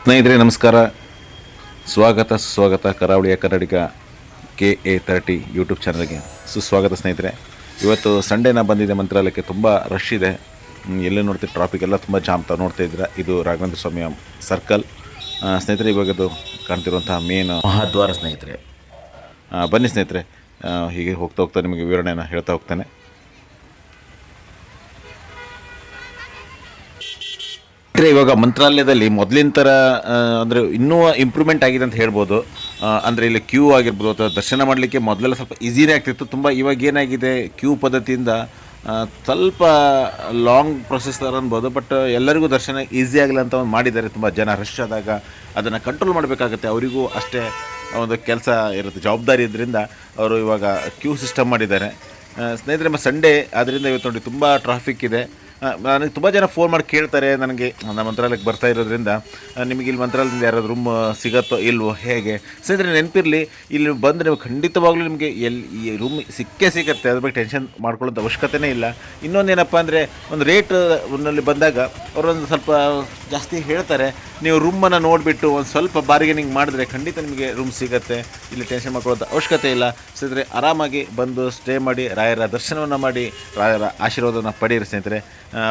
ಸ್ನೇಹಿತರೆ ನಮಸ್ಕಾರ, ಸುಸ್ವಾಗತ ಕರಾವಳಿಯ ಕನ್ನಡಿಗ KA30 ಯೂಟ್ಯೂಬ್ ಚಾನಲ್ಗೆ ಸುಸ್ವಾಗತ. ಸ್ನೇಹಿತರೆ, ಇವತ್ತು ಸಂಡೇನ ಬಂದಿದೆ ಮಂತ್ರಾಲಯಕ್ಕೆ. ತುಂಬ ರಶ್ ಇದೆ, ಎಲ್ಲೇ ನೋಡ್ತೀವಿ ಟ್ರಾಫಿಕ್ ಎಲ್ಲ ತುಂಬ ಜಾಮ್ ತಾವು ನೋಡ್ತಾ ಇದ್ದೀರಾ. ಇದು ರಾಘವೇಂದ್ರ ಸ್ವಾಮಿಯ ಸರ್ಕಲ್ ಸ್ನೇಹಿತರೆ. ಇವಾಗದು ಕಾಣ್ತಿರುವಂತಹ ಮೇನ್ ಮಹಾದ್ವಾರ ಸ್ನೇಹಿತರೆ. ಬನ್ನಿ ಸ್ನೇಹಿತರೆ, ಹೀಗೆ ಹೋಗ್ತಾ ನಿಮಗೆ ವಿವರಣೆಯನ್ನು ಹೇಳ್ತಾ ಹೋಗ್ತಾನೆ. ಇವಾಗ ಮಂತ್ರಾಲಯದಲ್ಲಿ ಮೊದಲಿನ ಥರ ಅಂದರೆ ಇನ್ನೂ ಇಂಪ್ರೂವ್ಮೆಂಟ್ ಆಗಿದೆ ಅಂತ ಹೇಳ್ಬೋದು. ಅಂದರೆ ಇಲ್ಲಿ ಕ್ಯೂ ಆಗಿರ್ಬೋದು ಅಥವಾ ದರ್ಶನ ಮಾಡಲಿಕ್ಕೆ ಮೊದಲೆಲ್ಲ ಸ್ವಲ್ಪ ಈಸಿನೇ ಆಗ್ತಿತ್ತು. ತುಂಬ ಇವಾಗ ಏನಾಗಿದೆ, ಕ್ಯೂ ಪದ್ಧತಿಯಿಂದ ಸ್ವಲ್ಪ ಲಾಂಗ್ ಪ್ರೊಸೆಸ್ ಥರ ಅನ್ಬೋದು. ಬಟ್ ಎಲ್ಲರಿಗೂ ದರ್ಶನ ಈಸಿ ಆಗಲಿ ಅಂತ ಒಂದು ಮಾಡಿದ್ದಾರೆ. ತುಂಬ ಜನ ರಶ್ ಆದಾಗ ಅದನ್ನು ಕಂಟ್ರೋಲ್ ಮಾಡಬೇಕಾಗತ್ತೆ, ಅವರಿಗೂ ಅಷ್ಟೇ ಒಂದು ಕೆಲಸ ಇರುತ್ತೆ, ಜವಾಬ್ದಾರಿ ಇದರಿಂದ ಅವರು ಇವಾಗ ಕ್ಯೂ ಸಿಸ್ಟಮ್ ಮಾಡಿದ್ದಾರೆ ಸ್ನೇಹಿತರೆ. ನಮ್ಮ ಸಂಡೇ ಆದ್ದರಿಂದ ಇವತ್ತು ನೋಡಿ ತುಂಬ ಟ್ರಾಫಿಕ್ ಇದೆ. ನನಗೆ ತುಂಬ ಜನ ಫೋನ್ ಮಾಡಿ ಕೇಳ್ತಾರೆ ನನಗೆ, ನಮ್ಮ ಮಂತ್ರಾಲಯಕ್ಕೆ ಬರ್ತಾ ಇರೋದ್ರಿಂದ ನಿಮಗೆ ಇಲ್ಲಿ ಮಂತ್ರಾಲಯದಿಂದ ಯಾರಾದ್ರು ರೂಮ್ ಸಿಗತ್ತೋ ಇಲ್ವೋ ಹೇಗೆ. ಸ್ನೇಹಿತರೆ ನೆನಪಿರಲಿ, ಇಲ್ಲಿ ಬಂದರೆ ನೀವು ಖಂಡಿತವಾಗ್ಲೂ ನಿಮಗೆ ಈ ರೂಮ್ ಸಿಗುತ್ತೆ, ಅದ್ರ ಬಗ್ಗೆ ಟೆನ್ಷನ್ ಮಾಡ್ಕೊಳ್ಳೋದು ಅವಶ್ಯಕತೆಯೇ ಇಲ್ಲ. ಇನ್ನೊಂದೇನಪ್ಪ ಅಂದರೆ, ಒಂದು ರೇಟ್ನಲ್ಲಿ ಬಂದಾಗ ಅವರೊಂದು ಸ್ವಲ್ಪ ಜಾಸ್ತಿ ಹೇಳ್ತಾರೆ. ನೀವು ರೂಮನ್ನು ನೋಡಿಬಿಟ್ಟು ಒಂದು ಸ್ವಲ್ಪ ಬಾರ್ಗೇನಿಂಗ್ ಮಾಡಿದ್ರೆ ಖಂಡಿತ ನಿಮಗೆ ರೂಮ್ ಸಿಗುತ್ತೆ. ಇಲ್ಲಿ ಟೆನ್ಷನ್ ಮಾಡ್ಕೊಳ್ಳೋದು ಅವಶ್ಯಕತೆ ಇಲ್ಲ. ಸ್ನೇಹಿತರೆ ಆರಾಮಾಗಿ ಬಂದು ಸ್ಟೇ ಮಾಡಿ ರಾಯರ ದರ್ಶನವನ್ನು ಮಾಡಿ ರಾಯರ ಆಶೀರ್ವಾದವನ್ನು ಪಡೆಯಿರಿ ಸ್ನೇಹಿತರೆ.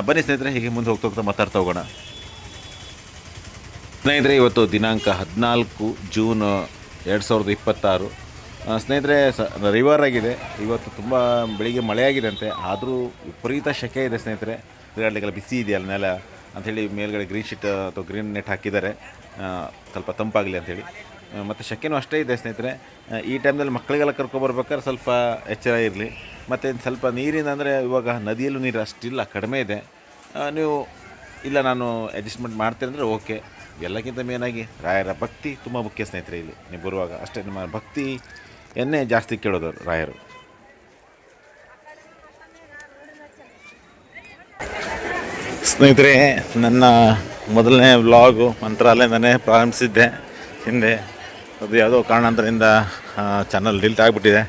ಬನ್ನಿ ಸ್ನೇಹಿತರೆ, ಹೀಗೆ ಮುಂದೆ ಹೋಗ್ತಾ ಮಾತಾಡ್ತಾ ಹೋಗೋಣ. ಸ್ನೇಹಿತರೆ ಇವತ್ತು ದಿನಾಂಕ 14 ಜೂನ್ 2026 ಸ್ನೇಹಿತರೆ. ರವಿವಾರ ಆಗಿದೆ. ಇವತ್ತು ತುಂಬ ಬೆಳಿಗ್ಗೆ ಮಳೆಯಾಗಿದೆ ಅಂತೆ, ಆದರೂ ವಿಪರೀತ ಶೆಕೆ ಇದೆ ಸ್ನೇಹಿತರೆ. ತಿರುಗಾಡಲಿಕ್ಕೆಲ್ಲ ಬಿಸಿ ಇದೆಯಲ್ಲ ನೆಲ ಅಂಥೇಳಿ ಮೇಲ್ಗಡೆ ಗ್ರೀನ್ ಶೀಟ್ ಅಥವಾ ಗ್ರೀನ್ ನೆಟ್ ಹಾಕಿದ್ದಾರೆ, ಸ್ವಲ್ಪ ತಂಪಾಗಲಿ ಅಂಥೇಳಿ. ಮತ್ತು ಶೆಕೆನೂ ಅಷ್ಟೇ ಇದೆ ಸ್ನೇಹಿತರೆ. ಈ ಟೈಮ್ನಲ್ಲಿ ಮಕ್ಕಳಿಗೆಲ್ಲ ಕರ್ಕೊಬರ್ಬೇಕಾದ್ರೆ ಸ್ವಲ್ಪ ಎಚ್ಚರ ಇರಲಿ. ಮತ್ತು ಸ್ವಲ್ಪ ನೀರಿನ ಅಂದರೆ ಇವಾಗ ನದಿಯಲ್ಲೂ ನೀರು ಅಷ್ಟಿಲ್ಲ, ಕಡಿಮೆ ಇದೆ. ನೀವು ಇಲ್ಲ ನಾನು ಅಡ್ಜಸ್ಟ್ಮೆಂಟ್ ಮಾಡ್ತೀನಿ ಅಂದರೆ ಓಕೆ. ಎಲ್ಲಕ್ಕಿಂತ ಮೇನಾಗಿ ರಾಯರ ಭಕ್ತಿ ತುಂಬ ಮುಖ್ಯ ಸ್ನೇಹಿತರೆ. ಇಲ್ಲಿ ನೀವು ಬರುವಾಗ ಅಷ್ಟೇ ನಿಮ್ಮ ಭಕ್ತಿಯನ್ನೇ ಜಾಸ್ತಿ ಕೇಳೋದು ರಾಯರು. ಸ್ನೇಹಿತರೆ, ನನ್ನ ಮೊದಲನೇ ವ್ಲಾಗು ಮಂತ್ರಾಲಯದಿಂದನೇ ಪ್ರಾರಂಭಿಸಿದ್ದೆ ಹಿಂದೆ. ಅದು ಯಾವುದೋ ಕಾರಣಾಂತರದಿಂದ ಚಾನಲ್ ಡಿಲೀಟ್ ಆಗಿಬಿಟ್ಟಿದೆ.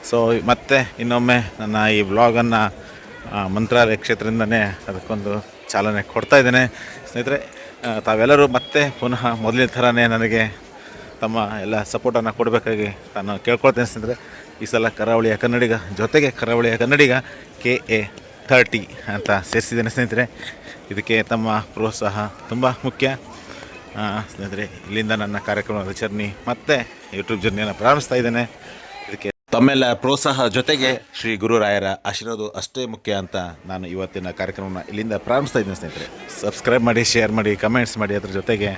ಸೊ ಮತ್ತೆ ಇನ್ನೊಮ್ಮೆ ನನ್ನ ಈ ವ್ಲಾಗನ್ನು ಮಂತ್ರಾಲಯ ಕ್ಷೇತ್ರದಿಂದನೇ ಅದಕ್ಕೊಂದು ಚಾಲನೆ ಕೊಡ್ತಾಯಿದ್ದೇನೆ ಸ್ನೇಹಿತರೆ. ತಾವೆಲ್ಲರೂ ಮತ್ತೆ ಪುನಃ ಮೊದಲಿನ ಥರನೇ ನನಗೆ ತಮ್ಮ ಎಲ್ಲ ಸಪೋರ್ಟನ್ನು ಕೊಡಬೇಕಾಗಿ ನಾನು ಕೇಳ್ಕೊಳ್ತೇನೆ ಸ್ನೇಹಿತರೆ. ಈ ಸಲ ಕರಾವಳಿಯ ಕನ್ನಡಿಗ ಜೊತೆಗೆ ಕರಾವಳಿಯ ಕನ್ನಡಿಗ KA30 ಅಂತ ಸೇರಿಸಿದ್ದೇನೆ ಸ್ನೇಹಿತರೆ. ಇದಕ್ಕೆ ತಮ್ಮ ಪ್ರೋತ್ಸಾಹ ತುಂಬ ಮುಖ್ಯ ಸ್ನೇಹಿತರೆ. ಇಲ್ಲಿಂದ ನನ್ನ ಕಾರ್ಯಕ್ರಮದ ಜರ್ನಿ ಮತ್ತು ಯೂಟ್ಯೂಬ್ ಜರ್ನಿಯನ್ನು ಪ್ರಾರಂಭಿಸ್ತಾ ಇದ್ದೇನೆ. ಇದಕ್ಕೆ ತಮ್ಮೆಲ್ಲ ಪ್ರೋತ್ಸಾಹ ಜೊತೆಗೆ ಶ್ರೀ ಗುರುರಾಯರ ಆಶೀರ್ವಾದ ಅಷ್ಟೇ ಮುಖ್ಯ ಅಂತ ನಾನು ಇವತ್ತಿನ ಕಾರ್ಯಕ್ರಮವನ್ನು ಇಲ್ಲಿಂದ ಪ್ರಾರಂಭಿಸ್ತಾ ಇದ್ದೀನಿ ಸ್ನೇಹಿತರೆ. ಸಬ್ಸ್ಕ್ರೈಬ್ ಮಾಡಿ, ಶೇರ್ ಮಾಡಿ, ಕಮೆಂಟ್ಸ್ ಮಾಡಿ, ಅದ್ರ ಜೊತೆಗೆ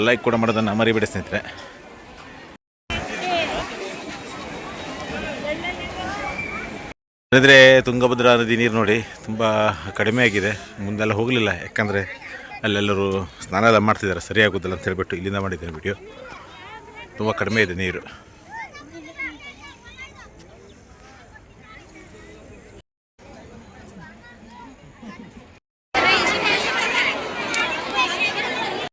ಲೈಕ್ ಕೂಡ ಮಾಡೋದನ್ನು ಮರಿಬೇಡಿ ಸ್ನೇಹಿತರೆ. ಅಂದರೆ ತುಂಗಭದ್ರಾ ನದಿ ನೀರು ನೋಡಿ ತುಂಬ ಕಡಿಮೆ ಆಗಿದೆ. ಮುಂದೆಲ್ಲ ಹೋಗಲಿಲ್ಲ, ಯಾಕಂದರೆ ಅಲ್ಲೆಲ್ಲರೂ ಸ್ನಾನ ಎಲ್ಲ ಮಾಡ್ತಿದ್ದಾರೆ, ಸರಿಯಾಗೋದಿಲ್ಲ ಅಂತ ಹೇಳ್ಬಿಟ್ಟು ಇಲ್ಲಿಂದ ಮಾಡಿದ್ದೇನೆ ವಿಡಿಯೋ. ತುಂಬ ಕಡಿಮೆ ಇದೆ ನೀರು.